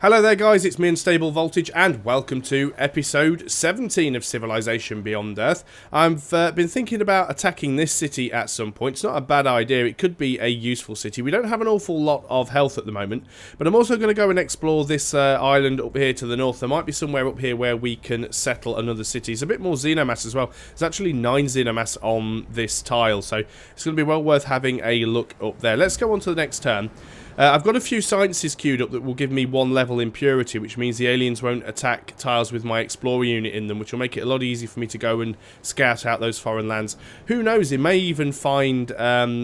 Hello there guys, it's me Unstable Voltage and welcome to episode 17 of Civilization Beyond Earth. I've been thinking about attacking this city at some point. It's not a bad idea, it could be a useful city. We don't have an awful lot of health at the moment, but I'm also going to go and explore this island up here to the north. There might be somewhere up here where we can settle another city. It's a bit more xenomass as well. There's actually 9 xenomass on this tile, so it's going to be well worth having a look up there. Let's go on to the next turn. I've got a few sciences queued up that will give me 1 level in purity, which means the aliens won't attack tiles with my explorer unit in them, which will make it a lot easier for me to go and scout out those foreign lands. Who knows, it may even find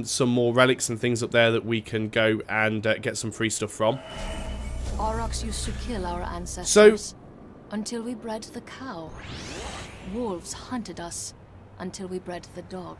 some more relics and things up there that we can go and get some free stuff from. Aurochs used to kill our ancestors until we bred the cow. Wolves hunted us until we bred the dog.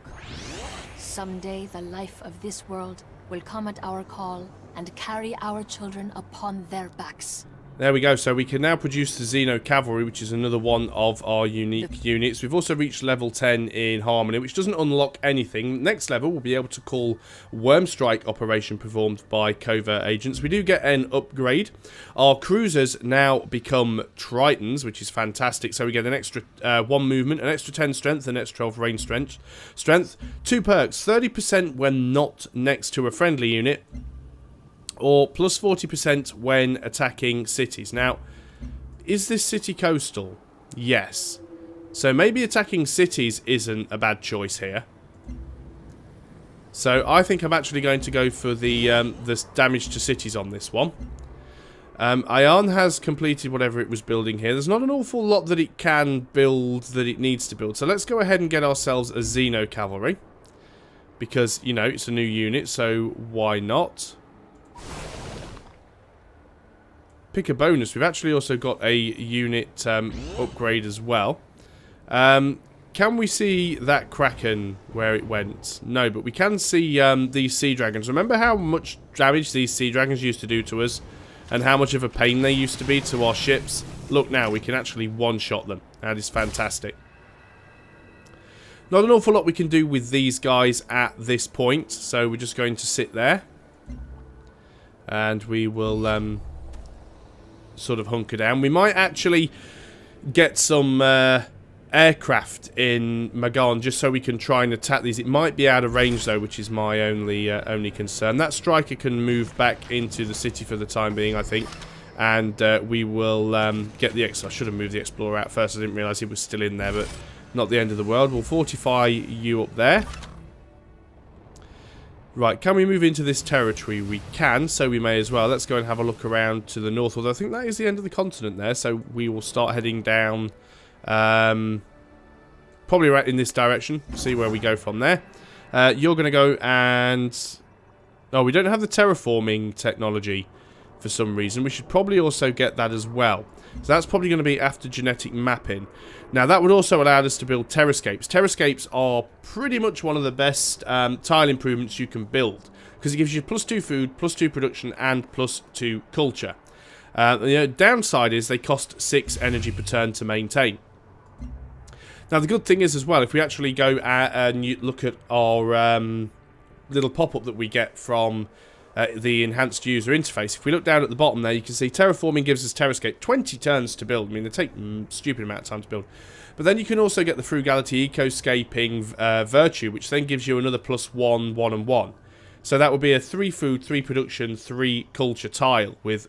Someday the life of this world will come at our call and carry our children upon their backs. There we go, so we can now produce the Xeno Cavalry, which is another one of our unique units. We've also reached level 10 in Harmony, which doesn't unlock anything. Next level, we'll be able to call Worm Strike operation performed by covert agents. We do get an upgrade. Our cruisers now become Tritons, which is fantastic. So we get an extra 1 movement, an extra 10 strength, an extra 12 range strength. 2 perks, 30% when not next to a friendly unit, or plus 40% when attacking cities. Now, is this city coastal? Yes. So maybe attacking cities isn't a bad choice here. So I think I'm actually going to go for the damage to cities on this one. Ion has completed whatever it was building here. There's not an awful lot that it can build that it needs to build. So let's go ahead and get ourselves a Xeno Cavalry. Because, you know, it's a new unit, so why not? Pick a bonus. We've actually also got a unit upgrade as well. Can we see that Kraken where it went? No, but we can see these sea dragons. Remember how much damage these sea dragons used to do to us? And how much of a pain they used to be to our ships? Look now, we can actually one-shot them. That is fantastic. Not an awful lot we can do with these guys at this point, so we're just going to sit there. And we will sort of hunker down. We might actually get some aircraft in Magan just so we can try and attack these. It might be out of range though, which is my only concern. That striker can move back into the city for the time being, I think. And we will get the I should have moved the Explorer out first. I didn't realise he was still in there, but not the end of the world. We'll fortify you up there. Right, can we move into this territory? We can, so we may as well. Let's go and have a look around to the north, although I think that is the end of the continent there, so we will start heading down, probably right in this direction, see where we go from there. You're going to go and... Oh, we don't have the terraforming technology for some reason. We should probably also get that as well. So that's probably going to be after genetic mapping. Now that would also allow us to build terrascapes. Terrascapes are pretty much one of the best tile improvements you can build, because it gives you +2 food, +2 production, and +2 culture. The downside is they cost 6 energy per turn to maintain. Now the good thing is as well, if we actually go and look at our little pop-up that we get from the enhanced user interface. If we look down at the bottom there, you can see terraforming gives us terrascape 20 turns to build. I mean, they take stupid amount of time to build. But then you can also get the frugality ecoscaping virtue, which then gives you another +1, 1 and 1. So that would be a 3 food, 3 production, 3 culture tile with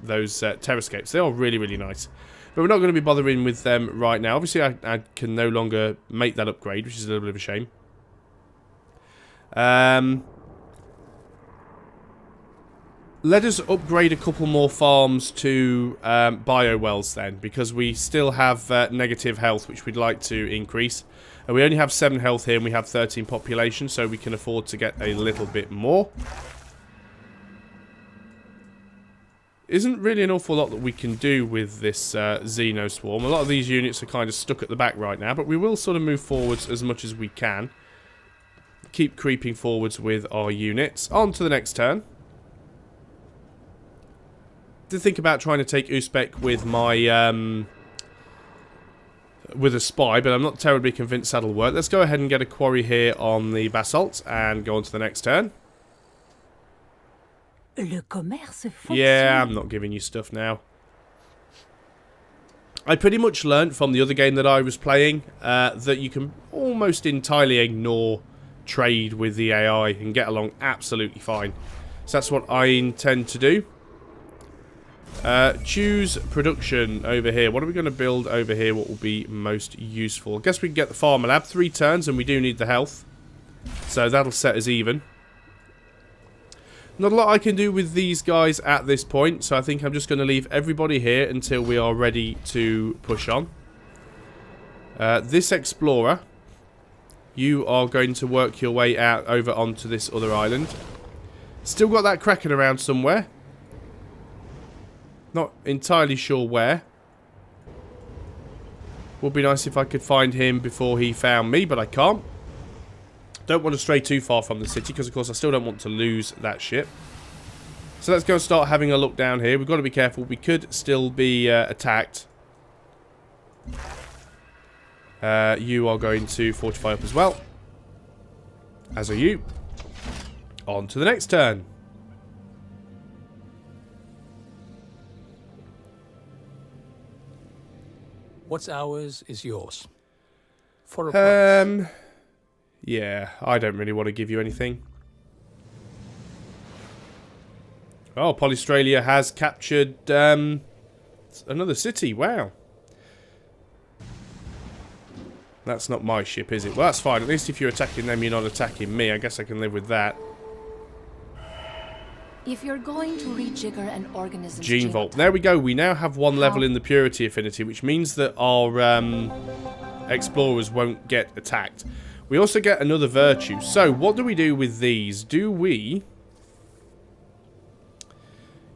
those terrascapes. They are really, really nice. But we're not going to be bothering with them right now. Obviously, I can no longer make that upgrade, which is a little bit of a shame. Let us upgrade a couple more farms to bio-wells then, because we still have negative health, which we'd like to increase. We only have 7 health here and we have 13 population, so we can afford to get a little bit more. Isn't really an awful lot that we can do with this Xeno Swarm. A lot of these units are kind of stuck at the back right now, but we will sort of move forwards as much as we can. Keep creeping forwards with our units. On to the next turn. Did think about trying to take Uzbek with my with a spy, but I'm not terribly convinced that'll work. Let's go ahead and get a quarry here on the basalt and go on to the next turn. Le commerce fonctionne. Yeah, I'm not giving you stuff now. I pretty much learnt from the other game that I was playing that you can almost entirely ignore trade with the AI and get along absolutely fine. So that's what I intend to do. Choose production over here. What are we going to build over here? What will be most useful? I guess we can get the farmer lab. 3 turns, and we do need the health. So that'll set us even. Not a lot I can do with these guys at this point, so I think I'm just going to leave everybody here until we are ready to push on. This explorer, you are going to work your way out over onto this other island. Still got that Kraken around somewhere. Not entirely sure where. Would be nice if I could find him before he found me, but I can't. Don't want to stray too far from the city, because of course I still don't want to lose that ship. So let's go and start having a look down here. We've got to be careful. We could still be attacked. You are going to fortify up as well. As are you. On to the next turn. What's ours is yours. For a price. Yeah, I don't really want to give you anything. Oh, Polystralia has captured another city. Wow. That's not my ship, is it? Well, that's fine. At least if you're attacking them, you're not attacking me. I guess I can live with that. If you're going to rejigger an organism's Gene Vault. There we go. We now have 1 level in the Purity Affinity, which means that our explorers won't get attacked. We also get another virtue. So, what do we do with these? Do we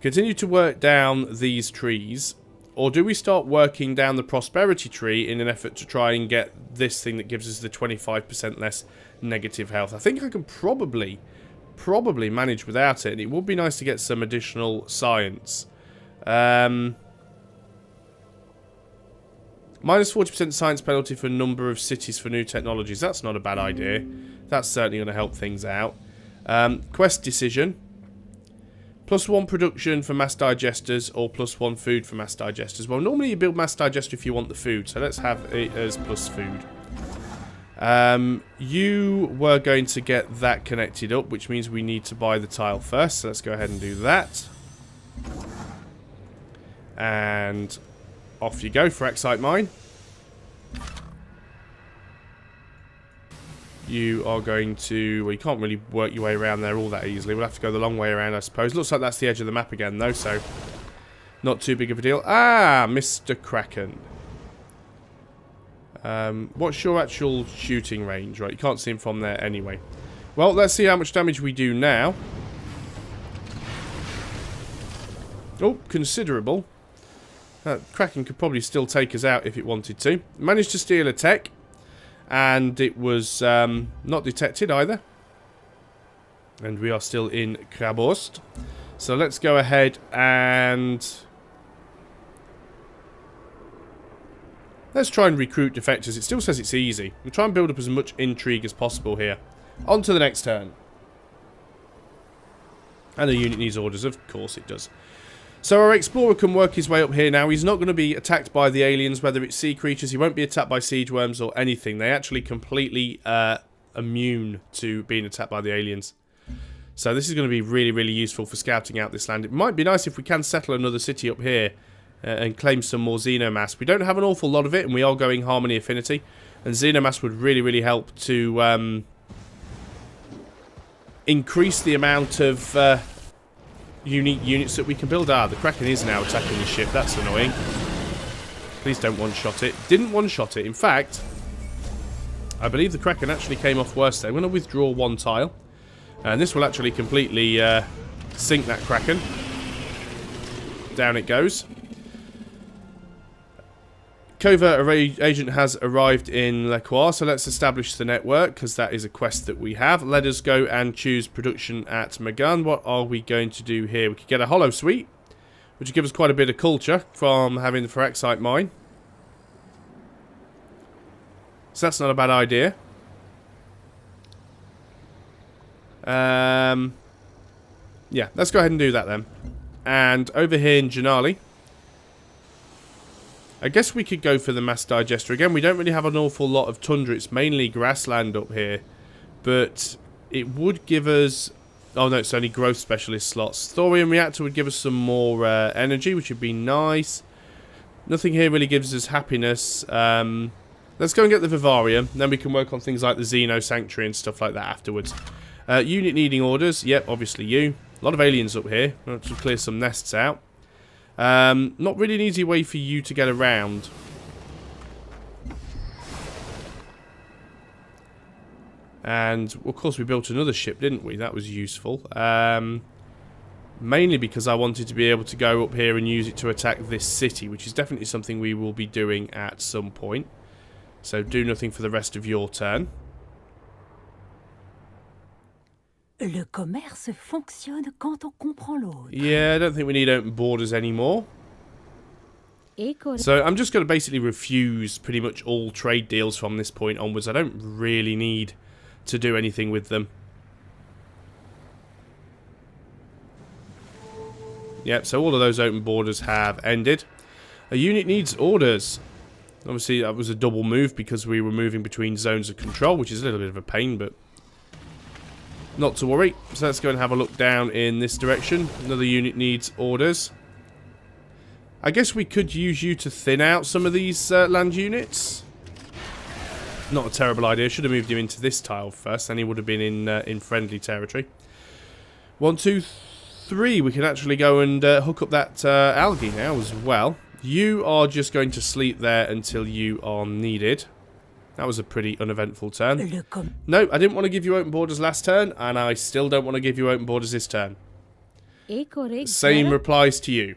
continue to work down these trees, or do we start working down the prosperity tree in an effort to try and get this thing that gives us the 25% less negative health? I think I can probably manage without it, and it would be nice to get some additional science. Minus 40% science penalty for number of cities for new technologies. That's not a bad idea. That's certainly going to help things out. Quest decision. +1 production for mass digesters, or +1 food for mass digesters. Well, normally you build mass digester if you want the food, so let's have it as plus food. You were going to get that connected up, which means we need to buy the tile first, so let's go ahead and do that. And off you go for Excite Mine. You are going to... Well, you can't really work your way around there all that easily. We'll have to go the long way around, I suppose. Looks like that's the edge of the map again, though, so... Not too big of a deal. Ah, Mr. Kraken. What's your actual shooting range? Right, you can't see him from there anyway. Well, let's see how much damage we do now. Oh, considerable. Kraken could probably still take us out if it wanted to. Managed to steal a tech. And it was not detected either. And we are still in Krabost. So let's go ahead and... let's try and recruit defectors. It still says it's easy. We'll try and build up as much intrigue as possible here. On to the next turn. And the unit needs orders. Of course it does. So our explorer can work his way up here now. He's not going to be attacked by the aliens, whether it's sea creatures. He won't be attacked by siege worms or anything. They actually completely immune to being attacked by the aliens. So this is going to be really, really useful for scouting out this land. It might be nice if we can settle another city up here and claim some more Xenomass. We don't have an awful lot of it, and we are going Harmony Affinity. And Xenomass would really, really help to increase the amount of... unique units that we can build. Ah, the Kraken is now attacking the ship. That's annoying. Please don't one-shot it. Didn't one-shot it. In fact, I believe the Kraken actually came off worse there. I'm going to withdraw 1 tile. And this will actually completely sink that Kraken. Down it goes. Covert agent has arrived in Le Croix, so let's establish the network, because that is a quest that we have. Let us go and choose production at Magan. What are we going to do here? We could get a hollow suite, which would give us quite a bit of culture from having the Phyrexite mine. So that's not a bad idea. Yeah, let's go ahead and do that then. And over here in Janali, I guess we could go for the mass digester. Again, we don't really have an awful lot of tundra. It's mainly grassland up here. But it would give us... Oh no, it's only growth specialist slots. Thorium reactor would give us some more energy, which would be nice. Nothing here really gives us happiness. Let's go and get the vivarium. Then we can work on things like the Xeno Sanctuary and stuff like that afterwards. Unit needing orders. Yep, obviously you. A lot of aliens up here. We'll have to clear some nests out. Not really an easy way for you to get around. And, of course, we built another ship, didn't we? That was useful. Mainly because I wanted to be able to go up here and use it to attack this city, which is definitely something we will be doing at some point. So do nothing for the rest of your turn. Le commerce fonctionne quand on comprend l'autre. Yeah, I don't think we need open borders anymore. So I'm just going to basically refuse pretty much all trade deals from this point onwards. I don't really need to do anything with them. Yep, so all of those open borders have ended. A unit needs orders. Obviously, that was a double move because we were moving between zones of control, which is a little bit of a pain, but not to worry. So let's go and have a look down in this direction. Another unit needs orders. I guess we could use you to thin out some of these land units. Not a terrible idea. Should have moved him into this tile first, then he would have been in friendly territory. 1, 2, 3. We can actually go and hook up that algae now as well. You are just going to sleep there until you are needed. That was a pretty uneventful turn. No, I didn't want to give you open borders last turn, and I still don't want to give you open borders this turn. Same replies to you.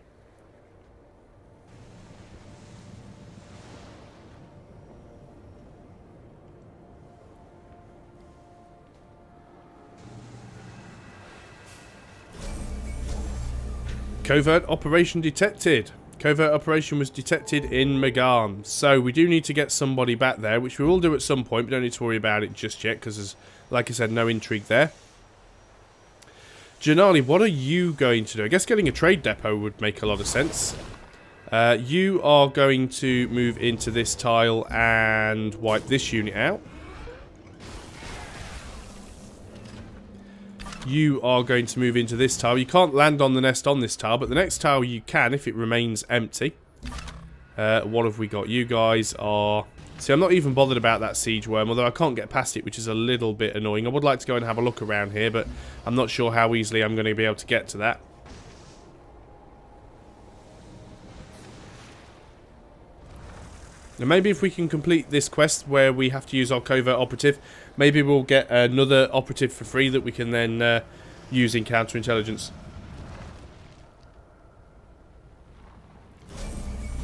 Covert operation detected. Covert operation was detected in Megan. So we do need to get somebody back there, which we will do at some point. We don't need to worry about it just yet, because there's, like I said, no intrigue there. Janali, what are you going to do? I guess getting a trade depot would make a lot of sense. You are going to move into this tile and wipe this unit out. You are going to move into this tile. You can't land on the nest on this tile, but the next tile you can if it remains empty. What have we got? You guys are... See, I'm not even bothered about that siege worm, although I can't get past it, which is a little bit annoying. I would like to go and have a look around here, but I'm not sure how easily I'm going to be able to get to that. And maybe if we can complete this quest where we have to use our covert operative, maybe we'll get another operative for free that we can then use in counterintelligence.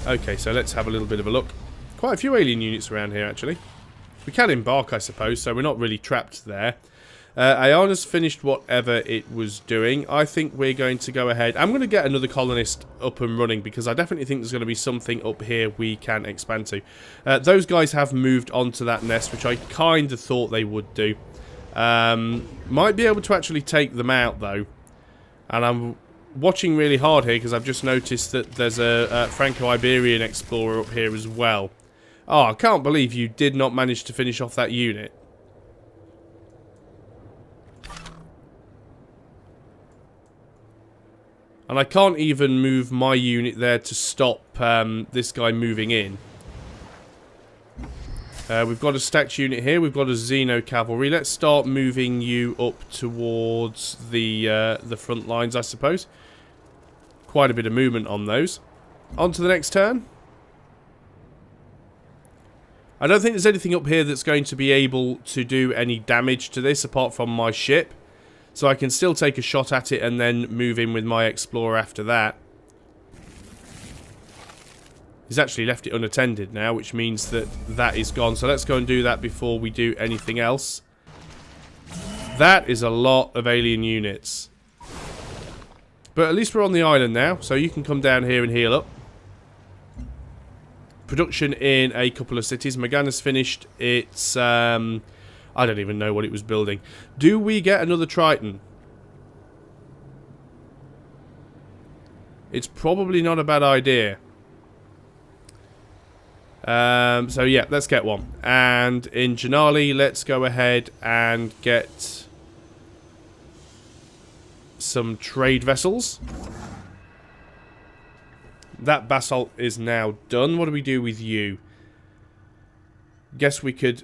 Okay, so let's have a little bit of a look. Quite a few alien units around here, actually. We can embark, I suppose, so we're not really trapped there. Ayana's finished whatever it was doing. I think we're going to go ahead. I'm going to get another colonist up and running because I definitely think there's going to be something up here we can expand to. Those guys have moved onto that nest, which I kind of thought they would do. Might be able to actually take them out, though. And I'm watching really hard here because I've just noticed that there's a Franco-Iberian explorer up here as well. Oh, I can't believe you did not manage to finish off that unit. And I can't even move my unit there to stop this guy moving in. We've got a stacked unit here. We've got a Xeno cavalry. Let's start moving you up towards the front lines, I suppose. Quite a bit of movement on those. On to the next turn. I don't think there's anything up here that's going to be able to do any damage to this apart from my ship. So I can still take a shot at it and then move in with my explorer after that. He's actually left it unattended now, which means that that is gone. So let's go and do that before we do anything else. That is a lot of alien units. But at least we're on the island now, so you can come down here and heal up. Production in a couple of cities. Megan has finished its... I don't even know what it was building. Do we get another Triton? it's probably not a bad idea. So yeah, let's get one. And in Janali, let's go ahead and get some trade vessels. That basalt is now done. What do we do with you? Guess we could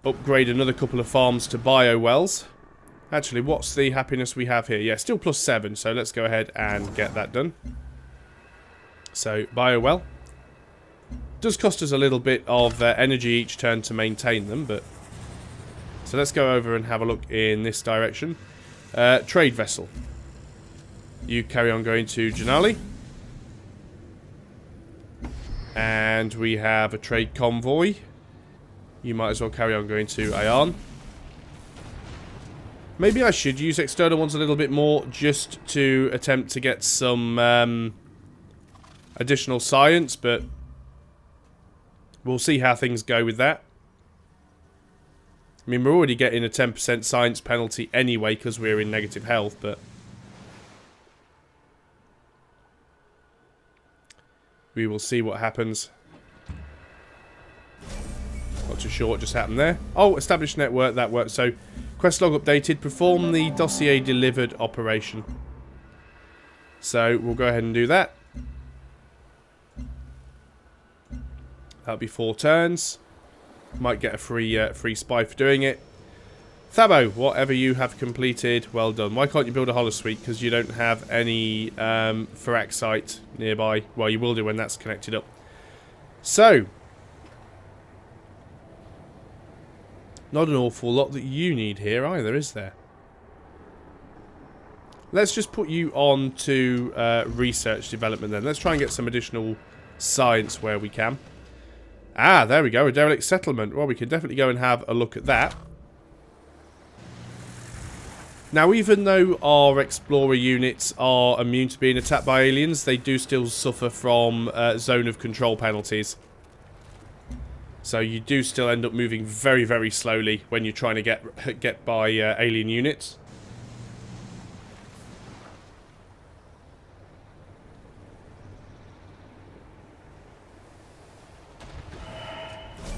upgrade another couple of farms to biowells. Actually, what's the happiness we have here? Yeah, still +7, so let's go ahead and get that done. So, biowell. Does cost us a little bit of energy each turn to maintain them, but... So let's go over and have a look in this direction. Trade vessel. You carry on going to Janali. And we have a trade convoy. You might as well carry on going to Ayan. Maybe I should use external ones a little bit more just to attempt to get some additional science, but we'll see how things go with that. I mean, we're already getting a 10% science penalty anyway because we're in negative health, but we will see what happens. Not too sure what just happened there. Oh, established network, that worked. So, quest log updated. Perform the dossier delivered operation. So, we'll go ahead and do that. That'll be 4 turns. Might get a free spy for doing it. Thabo, whatever you have completed, well done. Why can't you build a holosuite? Because you don't have any Firaxite nearby. Well, you will do when that's connected up. So, not an awful lot that you need here either, is there? Let's just put you on to research development then. Let's try and get some additional science where we can. Ah, there we go, a derelict settlement. Well, we can definitely go and have a look at that. Now, even though our explorer units are immune to being attacked by aliens, they do still suffer from zone of control penalties. So you do still end up moving very, very slowly when you're trying to get by alien units.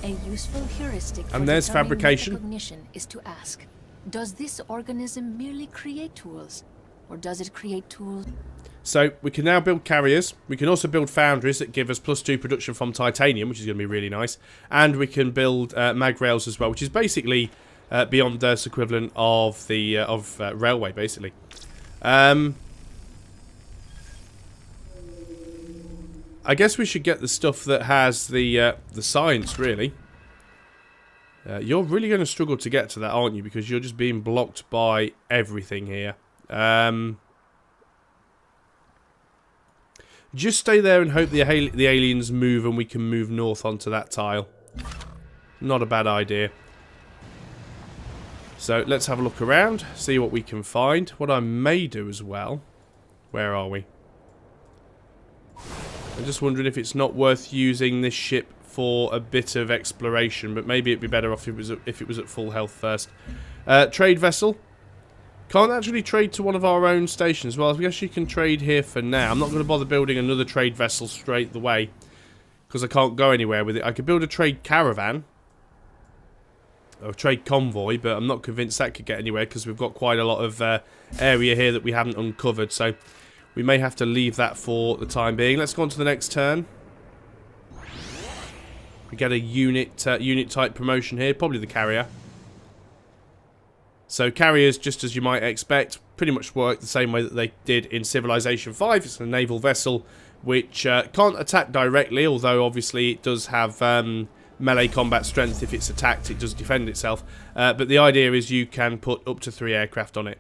A useful heuristic for And there's determining fabrication. recognition is to ask, does this organism merely create tools, or does it create tools? So we can now build carriers. We can also build foundries that give us +2 production from titanium, which is going to be really nice. And we can build mag rails as well, which is basically beyond Earth's equivalent of the railway, basically. I guess we should get the stuff that has the science, really. You're really going to struggle to get to that, aren't you? Because you're just being blocked by everything here. Just stay there and hope the aliens move and we can move north onto that tile. Not a bad idea. So let's have a look around, see what we can find. What I may do as well... Where are we? I'm just wondering if it's not worth using this ship for a bit of exploration, but maybe it'd be better off if it was at full health first. Trade vessel. Can't actually trade to one of our own stations. Well, I guess you can trade here for now. I'm not going to bother building another trade vessel straight the way, because I can't go anywhere with it. I could build a trade caravan, or a trade convoy, but I'm not convinced that could get anywhere, because we've got quite a lot of area here that we haven't uncovered, so we may have to leave that for the time being. Let's go on to the next turn. We get a unit type promotion here, probably the carrier. So carriers, just as you might expect, pretty much work the same way that they did in Civilization 5. It's a naval vessel which can't attack directly, although obviously it does have melee combat strength. If it's attacked, it does defend itself. But the idea is you can put up to 3 aircraft on it.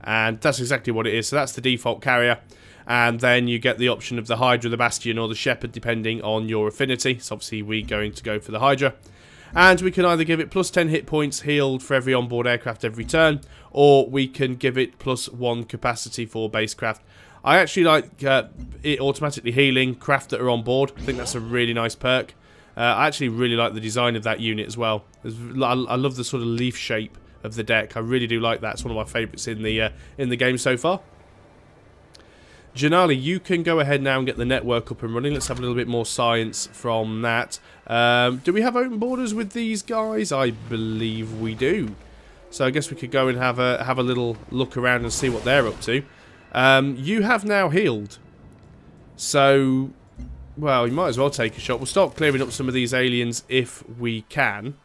And that's exactly what it is. So that's the default carrier. And then you get the option of the Hydra, the Bastion, or the Shepherd, depending on your affinity. So obviously we're going to go for the Hydra. And we can either give it +10 hit points healed for every onboard aircraft every turn, or we can give it +1 capacity for basecraft. I actually like it automatically healing craft that are on board. I think that's a really nice perk. I actually really like the design of that unit as well. I love the sort of leaf shape of the deck. I really do like that. It's one of my favourites in the game so far. Janali, you can go ahead now and get the network up and running. Let's have a little bit more science from that. Do we have open borders with these guys? I believe we do. So I guess we could go and have a little look around and see what they're up to. You have now healed. So, well, you might as well take a shot. We'll start clearing up some of these aliens if we can.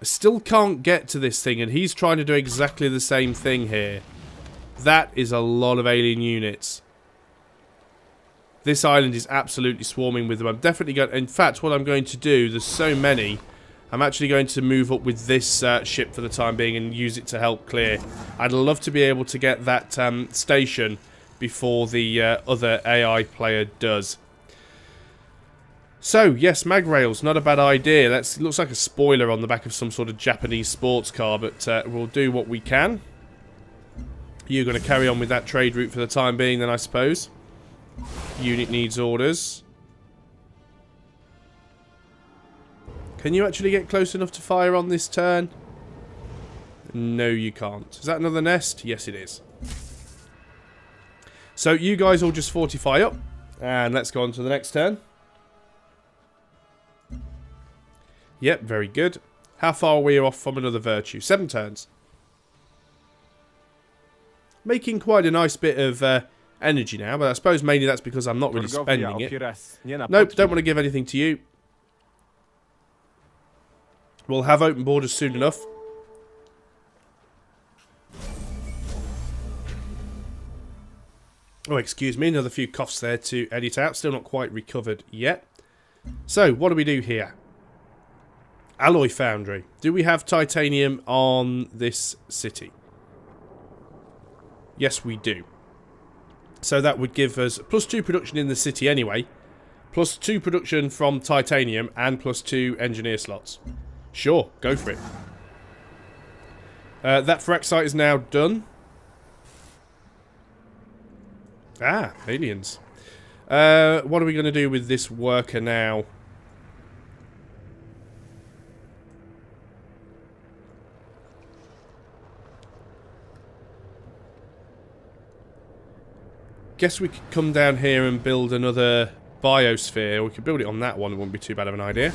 I still can't get to this thing, and he's trying to do exactly the same thing here. That is a lot of alien units. This island is absolutely swarming with them. I'm definitely going... In fact, what I'm going to do, there's so many, I'm actually going to move up with this ship for the time being and use it to help clear. I'd love to be able to get that station before the other AI player does. So, yes, mag rails, not a bad idea. That looks like a spoiler on the back of some sort of Japanese sports car, but we'll do what we can. You're going to carry on with that trade route for the time being then, I suppose. Unit needs orders. Can you actually get close enough to fire on this turn? No, you can't. Is that another nest? Yes, it is. So, you guys all just fortify up. And let's go on to the next turn. Yep, very good. How far are we off from another virtue? 7 turns. Making quite a nice bit of energy now, but I suppose mainly that's because I'm not really spending it. Nope, don't want to give anything to you. We'll have open borders soon enough. Oh, excuse me, another few coughs there to edit out. Still not quite recovered yet. So, what do we do here? Alloy foundry. Do we have titanium on this city? Yes, we do. So that would give us +2 production in the city anyway. +2 production from titanium and +2 engineer slots. Sure, go for it. That frac site is now done. Ah, aliens. What are we going to do with this worker now? Guess we could come down here and build another biosphere. We could build it on that one. It wouldn't be too bad of an idea.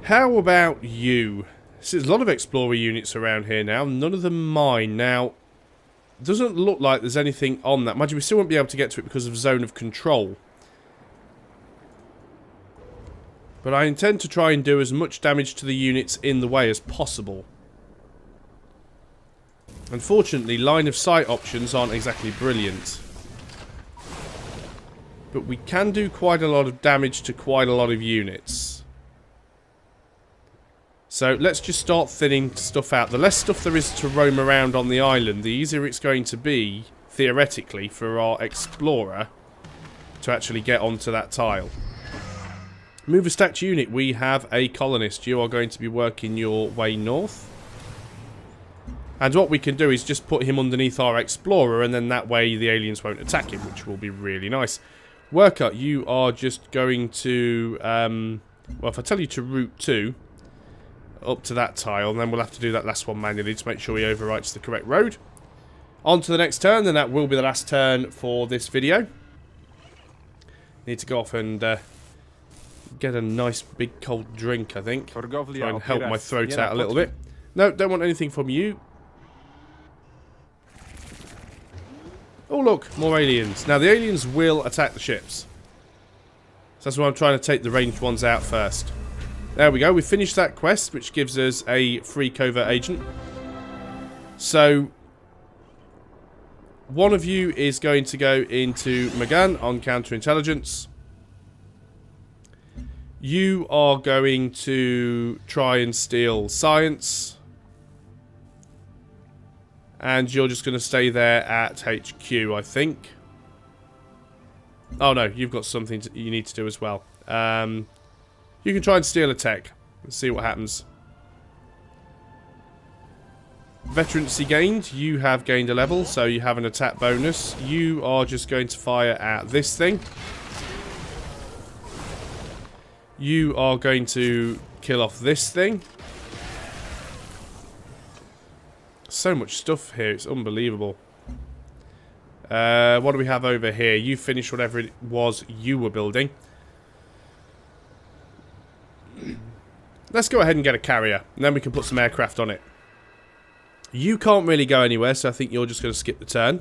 How about you? So there's a lot of explorer units around here now. None of them mine. Now, doesn't look like there's anything on that. Mind you, we still won't be able to get to it because of zone of control. But I intend to try and do as much damage to the units in the way as possible. Unfortunately, line of sight options aren't exactly brilliant. But we can do quite a lot of damage to quite a lot of units. So let's just start thinning stuff out. The less stuff there is to roam around on the island, the easier it's going to be, theoretically, for our explorer to actually get onto that tile. Move a stacked unit. We have a colonist. You are going to be working your way north. And what we can do is just put him underneath our explorer, and then that way the aliens won't attack him, which will be really nice. Worker, you are just going to... well, if I tell you to route 2 up to that tile, then we'll have to do that last one manually to make sure he overwrites the correct road. On to the next turn, then that will be the last turn for this video. Need to go off and get a nice big cold drink, I think. Try and help my throat out a little bit. No, don't want anything from you. Oh look, more aliens. Now the aliens will attack the ships. So that's why I'm trying to take the ranged ones out first. There we go, we finished that quest, which gives us a free covert agent. So, one of you is going to go into Magan on counterintelligence. You are going to try and steal science. And you're just going to stay there at HQ, I think. Oh no, you've got something you need to do as well. You can try and steal a tech. Let's see what happens. Veterancy gained. You have gained a level, so you have an attack bonus. You are just going to fire at this thing. You are going to kill off this thing. So much stuff here. It's unbelievable. What do we have over here? You finished whatever it was you were building. Let's go ahead and get a carrier. And then we can put some aircraft on it. You can't really go anywhere, so I think you're just going to skip the turn.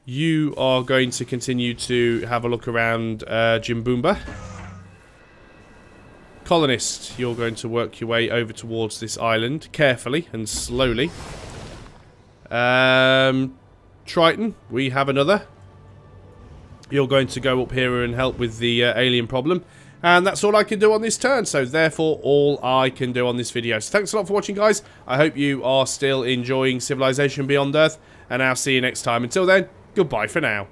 You are going to continue to have a look around Jimboomba. Colonist, you're going to work your way over towards this island carefully and slowly. Triton, we have another. You're going to go up here and help with the alien problem. And that's all I can do on this turn, so therefore all I can do on this video. So thanks a lot for watching, guys. I hope you are still enjoying Civilization Beyond Earth, and I'll see you next time. Until then, goodbye for now.